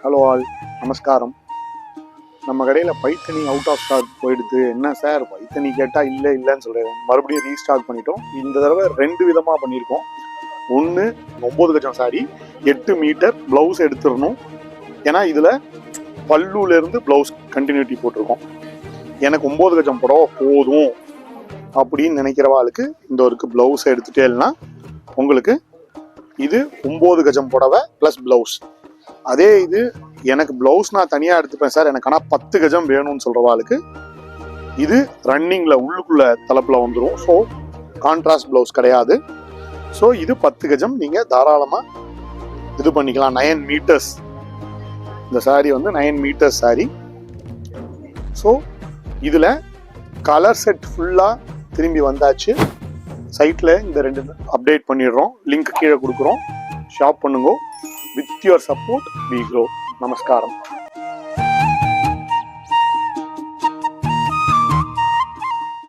Hello all, நமஸ்காரம். நம்ம கடையில் பைத்தனி அவுட் ஆஃப் ஸ்டாக் போயிடுது. என்ன சார் பைத்தனி கேட்டால் இல்லைன்னு சொல்கிறேன். மறுபடியும் ரீஸ்டாக் பண்ணிட்டோம். இந்த தடவை 2 விதமாக பண்ணியிருக்கோம். ஒன்று 9 கஜம் சாரி 8 மீட்டர் ப்ளவுஸ் எடுத்துடணும். ஏன்னா இதில் பல்லுலேருந்து ப்ளவுஸ் கண்டினியூட்டி போட்டிருக்கோம். எனக்கு 9 கஜம் புடவை போதும் அப்படின்னு நினைக்கிறவாளுக்கு இந்த ஒரு ப்ளவுஸை எடுத்துட்டேன்னா உங்களுக்கு இது 9 கஜம் புடவை ப்ளஸ் ப்ளவுஸ். அதே இது எனக்கு ப்ளவுஸ் நான் தனியாக எடுத்துப்பேன் சார், எனக்கு ஆனால் 10 கஜம் வேணும்னு சொல்கிறவாளுக்கு இது ரன்னிங்கில் உள்ளுக்குள்ள தலைப்பில் வந்துடும். ஸோ கான்ட்ராஸ்ட் ப்ளவுஸ் கிடையாது. ஸோ இது 10 கஜம் நீங்கள் தாராளமாக இது பண்ணிக்கலாம். 9 மீட்டர்ஸ் இந்த சாரீ வந்து 9 மீட்டர்ஸ் சாரீ. ஸோ இதில் கலர் செட் ஃபுல்லாக திரும்பி வந்தாச்சு. சைட்டில் இந்த 2 அப்டேட் பண்ணிடுறோம். லிங்க் கீழே கொடுக்குறோம். ஷாப் பண்ணுங்க. With your support, we grow. Namaskaram.